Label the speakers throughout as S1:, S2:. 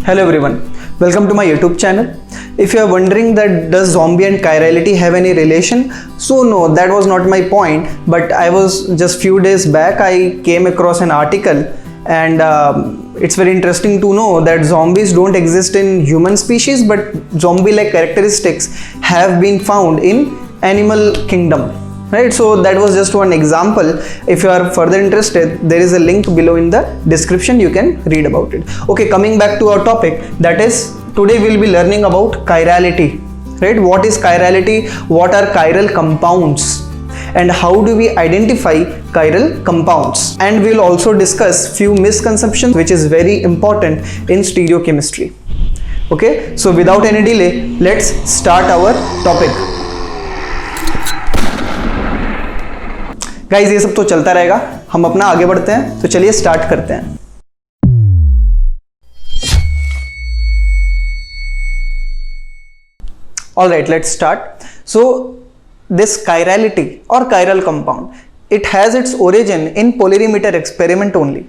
S1: Hello everyone, welcome to my YouTube channel. If you are wondering that does zombie and chirality have any relation, so no, that was not my point, but I was just few days back I came across an article and it's very interesting to know that zombies don't exist in human species, but zombie like characteristics have been found in animal kingdom. Right, so that was just one example. If you are further interested, there is a link below in the description, you can read about it. Okay, coming back to our topic, that is today we'll be learning about chirality. Right, what is chirality, what are chiral compounds, and how do we identify chiral compounds, and we'll also discuss few misconceptions which is very important in stereochemistry. Okay, so without any delay, let's start our topic. Guys ये सब तो चलता रहेगा, हम अपना आगे बढ़ते हैं, तो चलिए स्टार्ट करते हैं. Alright, let's start. So this chirality or chiral compound, it has its origin in polarimeter experiment only.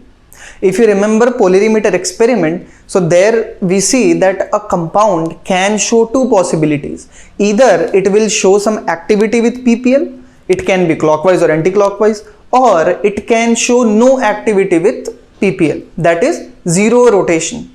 S1: If you remember polarimeter experiment, so there we see that a compound can show two possibilities. Either it will show some activity with PPL, it can be clockwise or anti-clockwise, or it can show no activity with PPL, that is zero rotation.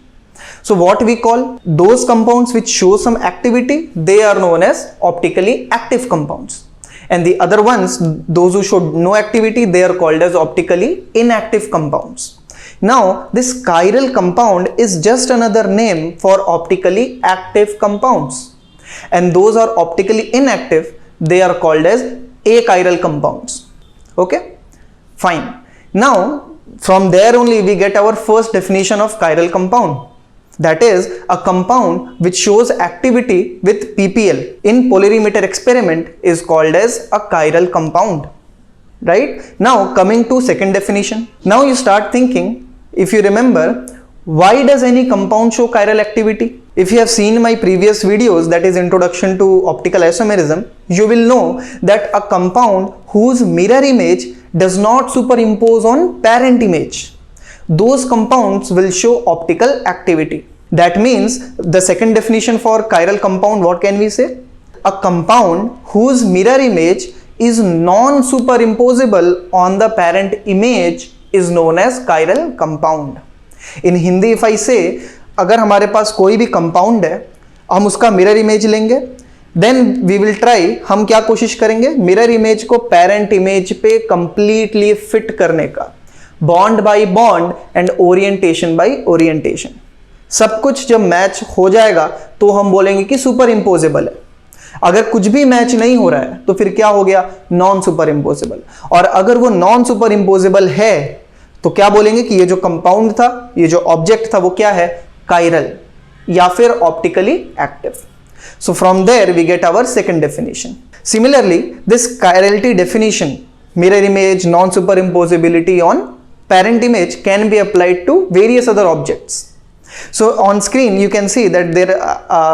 S1: So what we call those compounds which show some activity, they are known as optically active compounds, and the other ones, those who show no activity, they are called as optically inactive compounds. Now this chiral compound is just another name for optically active compounds, and those are optically inactive, they are called as achiral compounds. Okay, fine. Now from there only we get our first definition of chiral compound, that is a compound which shows activity with PPL in polarimeter experiment is called as a chiral compound. Right, now coming to second definition. Now you start thinking, if you remember, why does any compound show chiral activity? If you have seen my previous videos, that is introduction to optical isomerism, you will know that a compound whose mirror image does not superimpose on parent image, those compounds will show optical activity. That means the second definition for chiral compound, what can we say? A compound whose mirror image is non-superimposable on the parent image is known as chiral compound. In Hindi if I say, अगर हमारे पास कोई भी compound है, हम उसका mirror image लेंगे, then we will try, हम क्या कोशिश करेंगे, मिरर इमेज को पेरेंट इमेज पे कंप्लीटली फिट करने का, bond by bond and orientation by orientation. सब कुछ जब मैच हो जाएगा तो हम बोलेंगे कि सुपर इम्पोजेबल है. अगर कुछ भी मैच नहीं हो रहा है तो फिर क्या हो गया, नॉन सुपर इम्पोजेबल. और अगर वो नॉन सुपर इम्पोजेबल है तो क्या बोलेंगे कि ये जो कंपाउंड था, ये जो ऑब्जेक्ट था, वो क्या है, chiral या फिर optically active. So from there we get our second definition. Similarly, this chirality definition, mirror image, non-superimposability on parent image, can be applied to various other objects. So on screen you can see that there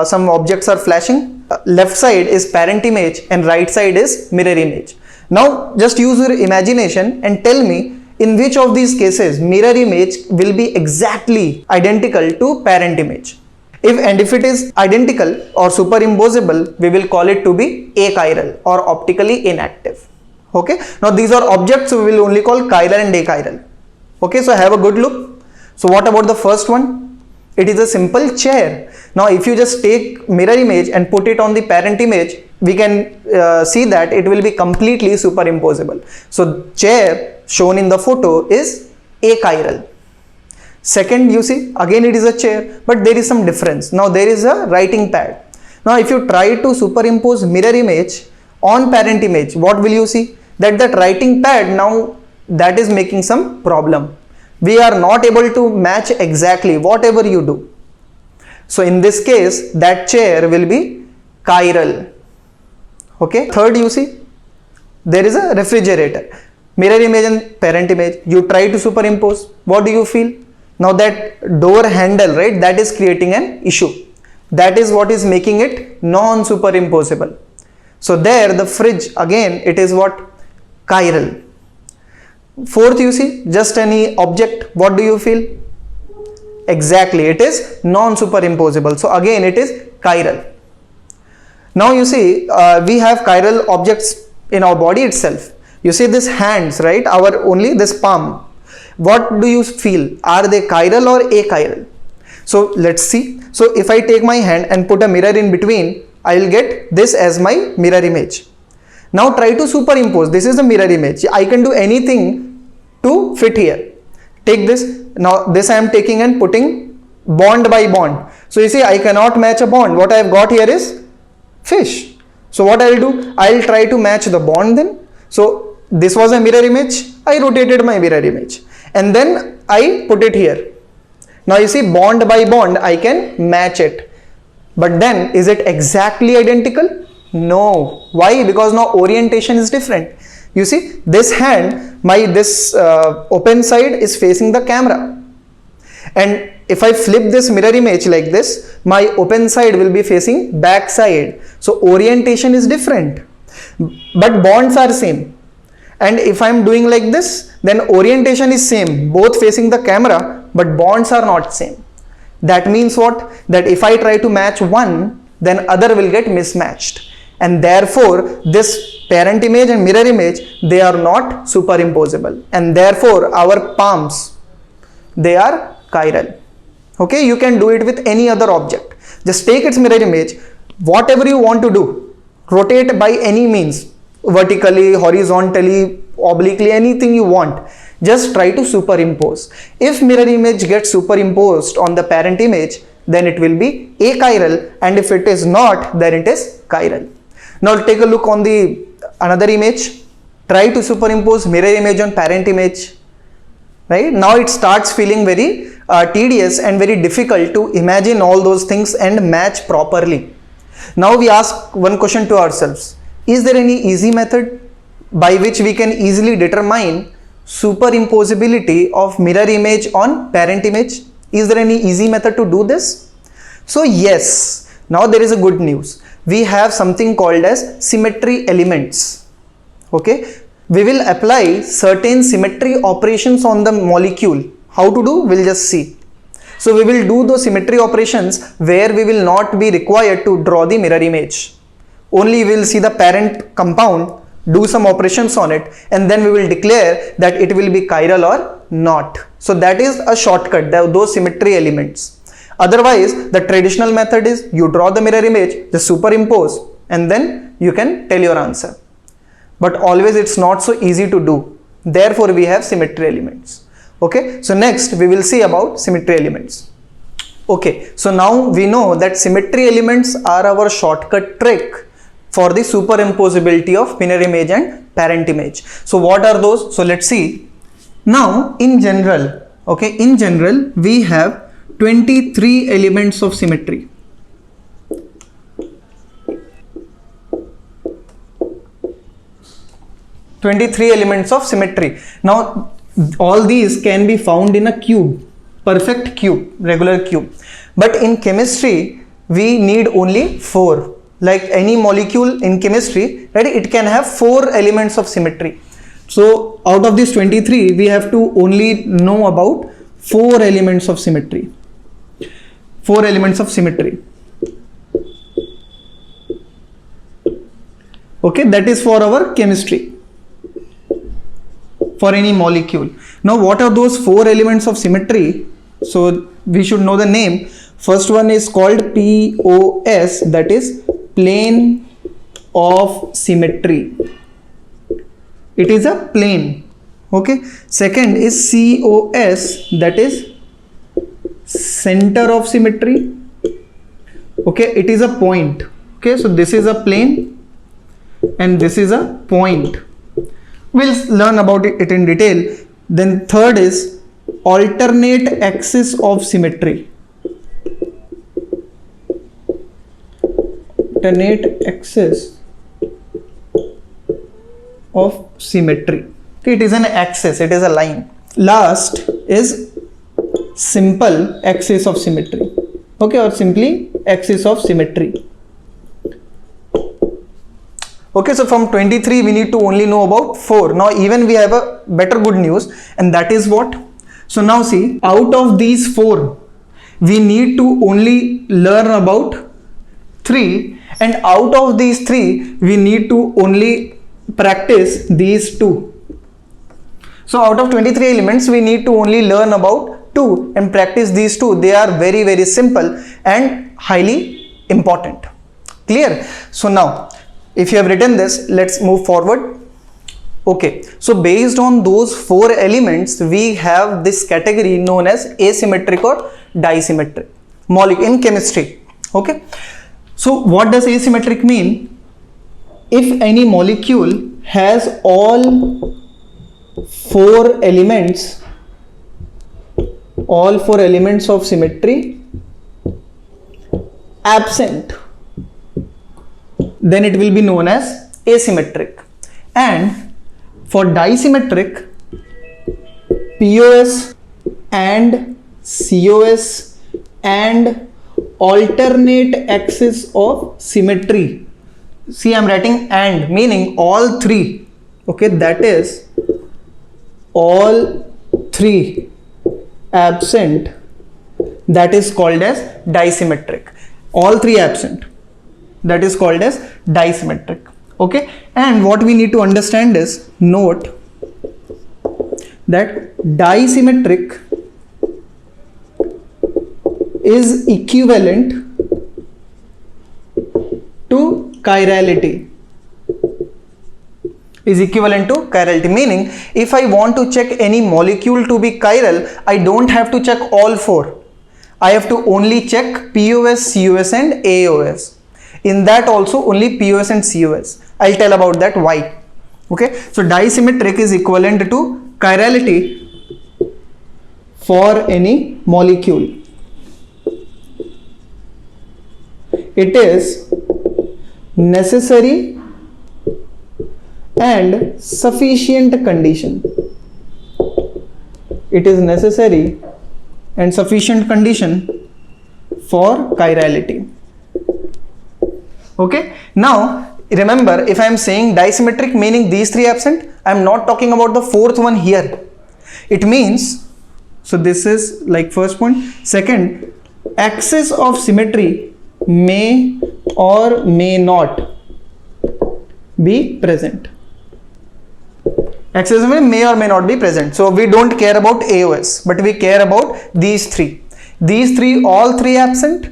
S1: some objects are flashing. Left side is parent image and right side is mirror image. Now just use your imagination and tell me, in which of these cases mirror image will be exactly identical to parent image? If it is identical or superimposable, we will call it to be achiral or optically inactive. Okay, now these are objects, so we will only call chiral and achiral. Okay, so have a good look. So what about the first one? It is a simple chair. Now if you just take mirror image and put it on the parent image, we can see that it will be completely superimposable. So chair shown in the photo is achiral. Second, you see, again it is a chair, but there is some difference. Now there is a writing pad. Now if you try to superimpose mirror image on parent image, what will you see? That writing pad, now that is making some problem. We are not able to match exactly whatever you do. So in this case, that chair will be chiral. Okay. Third, you see, there is a refrigerator. Mirror image and parent image, you try to superimpose, what do you feel? Now that door handle, right, that is creating an issue. That is what is making it non-superimposable. So there the fridge, again it is what, chiral. Fourth, you see, just any object, what do you feel? Exactly, it is non-superimposable. So again, it is chiral. Now you see, we have chiral objects in our body itself. You see this hands, right? Our only this palm. What do you feel? Are they chiral or achiral? So let's see. So if I take my hand and put a mirror in between, I will get this as my mirror image. Now try to superimpose. This is the mirror image. I can do anything to fit here. Take this. Now this I am taking and putting bond by bond. So you see, I cannot match a bond. What I have got here is fish. So what I will do? I will try to match the bond then. So this was a mirror image. I rotated my mirror image and then I put it here. Now you see, bond by bond I can match it. But then is it exactly identical? No. Why? Because now orientation is different. You see, this hand, this open side is facing the camera. And if I flip this mirror image like this, my open side will be facing back side. So orientation is different. But bonds are same. And if I am doing like this, then orientation is same, both facing the camera, but bonds are not same. That means what? That if I try to match one, then other will get mismatched. And therefore, this parent image and mirror image, they are not superimposable. And therefore, our palms, they are chiral. Okay, you can do it with any other object. Just take its mirror image, whatever you want to do, rotate by any means, vertically, horizontally, obliquely, anything you want. Just try to superimpose. If mirror image gets superimposed on the parent image, then it will be achiral, and if it is not, then it is chiral. Now take a look on the another image. Try to superimpose mirror image on parent image. Right now it starts feeling very tedious and very difficult to imagine all those things and match properly. Now we ask one question to ourselves: is there any easy method by which we can easily determine superimposability of mirror image on parent image? Is there any easy method to do this? So yes, now there is a good news. We have something called as symmetry elements. Okay, we will apply certain symmetry operations on the molecule. How to do? We'll just see. So we will do those symmetry operations where we will not be required to draw the mirror image. Only we will see the parent compound, do some operations on it, and then we will declare that it will be chiral or not. So that is a shortcut, those symmetry elements. Otherwise, the traditional method is you draw the mirror image, just superimpose, and then you can tell your answer. But always it's not so easy to do. Therefore, we have symmetry elements. Okay, so next we will see about symmetry elements. Okay, so now we know that symmetry elements are our shortcut trick for the superimposability of mirror image and parent image. So what are those? So let's see. Now in general, okay, in general we have 23 elements of symmetry. Now all these can be found in a cube, perfect cube, regular cube. But in chemistry we need only 4. Like any molecule in chemistry, right, it can have 4 elements of symmetry. So out of these 23, we have to only know about 4 elements of symmetry. 4 elements of symmetry. Okay, that is for our chemistry, for any molecule. Now what are those 4 elements of symmetry? So we should know the name. First one is called POS, that is plane of symmetry. It is a plane. Okay. Second is COS, that is center of symmetry. Okay, it is a point. Okay, so this is a plane and this is a point. We'll learn about it in detail. Then third is alternate axis of symmetry. Alternate axis of symmetry. Okay, it is an axis, it is a line. Last is simple axis of symmetry. Okay, or simply axis of symmetry. Okay, so from 23 we need to only know about 4. Now even we have a better good news, and that is what? So now see, out of these 4, we need to only learn about 3, and out of these 3 we need to only practice these 2. So out of 23 elements we need to only learn about 2 and practice these 2. They are very, very simple and highly important. Clear? So now if you have written this, let's move forward. Okay, so based on those 4 elements we have this category known as asymmetric or disymmetric molecule in chemistry. Okay, so what does asymmetric mean? If any molecule has all 4 elements of symmetry absent, then it will be known as asymmetric. And for disymmetric, POS and COS and alternate axis of symmetry. See, I am writing and, meaning all 3. Okay, that is all 3 absent, that is called as disymmetric. All 3 absent, that is called as disymmetric. Okay, and what we need to understand is, note that disymmetric is equivalent to chirality. Is equivalent to chirality, meaning if I want to check any molecule to be chiral, I don't have to check all 4. I have to only check POS, COS and AOS. In that also only POS and COS. I'll tell about that why. Okay, so disymmetric is equivalent to chirality for any molecule. It is necessary and sufficient condition. It is necessary and sufficient condition for chirality. Okay, now remember, if I am saying disymmetric meaning these 3 absent, I am not talking about the 4th one here. It means, so this is like first point. Second, axis of symmetry may or may not be present. Axis of symmetry may or may not be present. So we don't care about AOS, but we care about these 3. These 3, all 3 absent,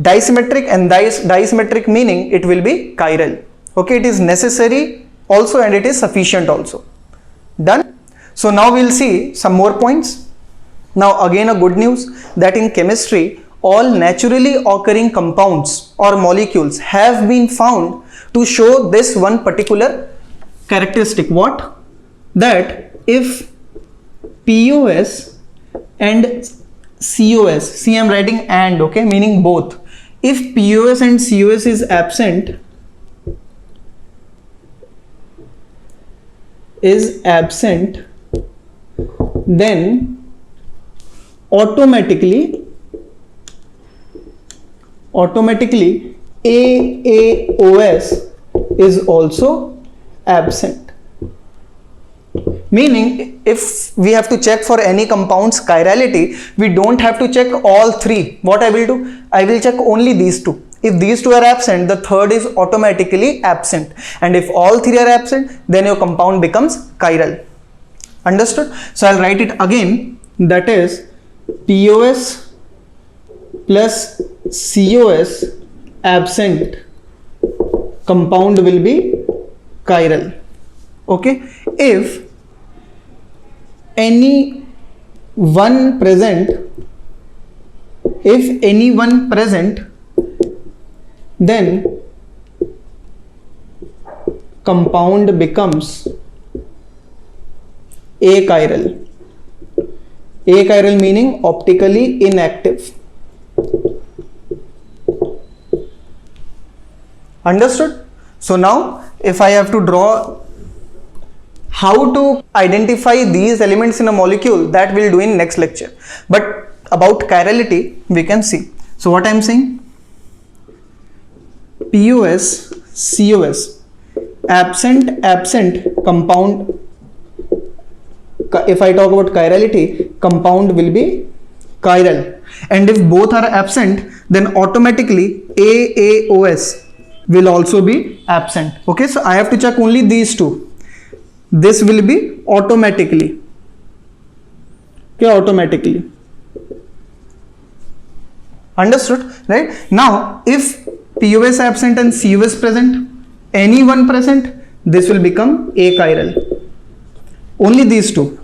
S1: disymmetric, and disymmetric meaning it will be chiral. Okay, it is necessary also and it is sufficient also. Done? So now we'll see some more points. Now again a good news that in chemistry all naturally occurring compounds or molecules have been found to show this one particular characteristic. What? That if POS and COS, see I am writing and, okay, meaning both. If POS and COS is absent, then automatically AAOS is also absent. Meaning if we have to check for any compound's chirality, we don't have to check all 3. What I will do? I will check only these 2. If these 2 are absent, the third is automatically absent. And if all 3 are absent, then your compound becomes chiral. Understood? So I'll write it again. That is POS plus COS absent, compound will be chiral. Okay. If any one present, then compound becomes achiral. Achiral meaning optically inactive. Understood? So now if I have to draw how to identify these elements in a molecule, that we'll do in next lecture. But about chirality we can see. So what I am saying, POS, COS, absent compound. If I talk about chirality, compound will be chiral. and if both are absent, then automatically AAOS will also be absent. Okay, so I have to check only these two. This will be automatically. Okay, automatically. Understood, right? Now, if POS absent and COS present, any one present, this will become achiral. Only these two.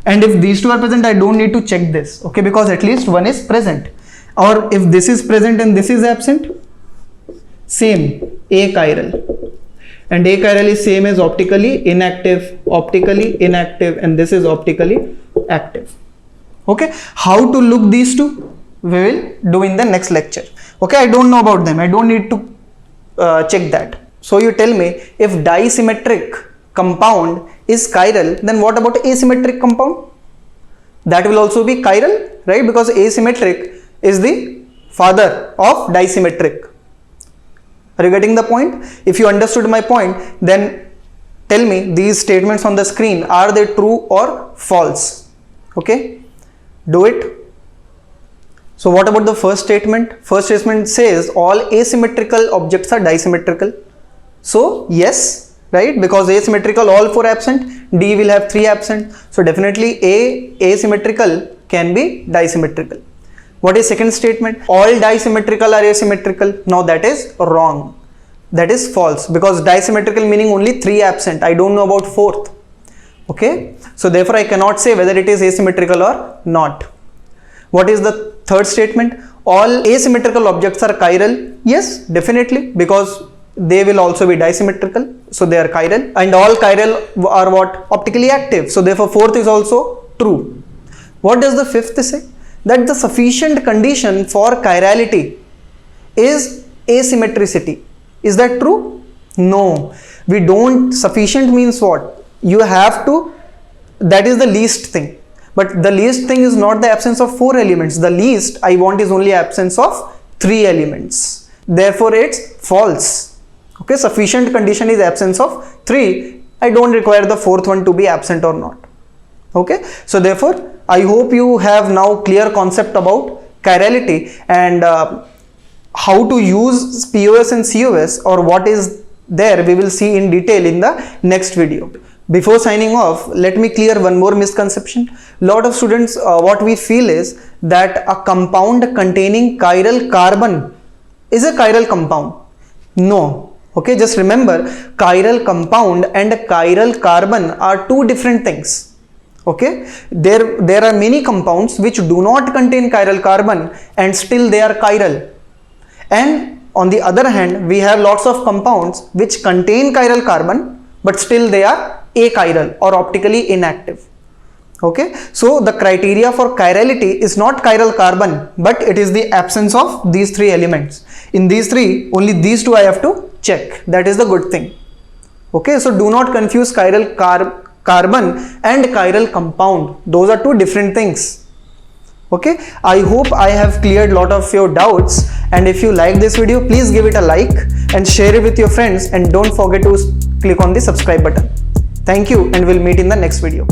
S1: And if these two are present, I don't need to check this, okay, because at least one is present. Or if this is present and this is absent, same, achiral. And achiral is same as optically inactive, and this is optically active. Okay, how to look these two? We will do in the next lecture. Okay, I don't know about them. I don't need to check that. So you tell me, if disymmetric compound is chiral, then what about asymmetric compound? That will also be chiral, right? Because asymmetric is the father of disymmetric. Are you getting the point? If you understood my point, then tell me these statements on the screen, are they true or false? Okay, do it. So what about the first statement? First statement says all asymmetrical objects are disymmetrical. So yes, right? Because asymmetrical, all 4 absent, D will have 3 absent. So definitely A asymmetrical can be disymmetrical. What is second statement? All disymmetrical are asymmetrical. Now that is wrong. That is false, because disymmetrical meaning only 3 absent. I don't know about 4th. Okay. So therefore I cannot say whether it is asymmetrical or not. What is the third statement? All asymmetrical objects are chiral. Yes, definitely, because they will also be disymmetrical. So they are chiral, and all chiral are what? Optically active. So therefore 4th is also true. What does the 5th say? That the sufficient condition for chirality is asymmetricity. Is that true? No, we don't. Sufficient means what? You have to, that is the least thing. But the least thing is not the absence of 4 elements. The least I want is only absence of 3 elements. Therefore it's false. Okay, sufficient condition is absence of 3. I don't require the 4th one to be absent or not. Okay, so therefore I hope you have now clear concept about chirality and how to use POS and COS, or what is there we will see in detail in the next video. Before signing off, let me clear one more misconception. Lot of students, what we feel is that a compound containing chiral carbon is a chiral compound. No. Okay, just remember, chiral compound and chiral carbon are 2 different things. Okay, there are many compounds which do not contain chiral carbon and still they are chiral. And on the other hand, we have lots of compounds which contain chiral carbon but still they are achiral or optically inactive. Okay, so the criteria for chirality is not chiral carbon, but it is the absence of these 3 elements. In these 3, only these 2 I have to check. That is the good thing. Okay, so do not confuse chiral carbon and chiral compound. Those are 2 different things. Okay, I hope I have cleared lot of your doubts, and if you like this video, please give it a like and share it with your friends, and don't forget to click on the subscribe button. Thank you, and we'll meet in the next video.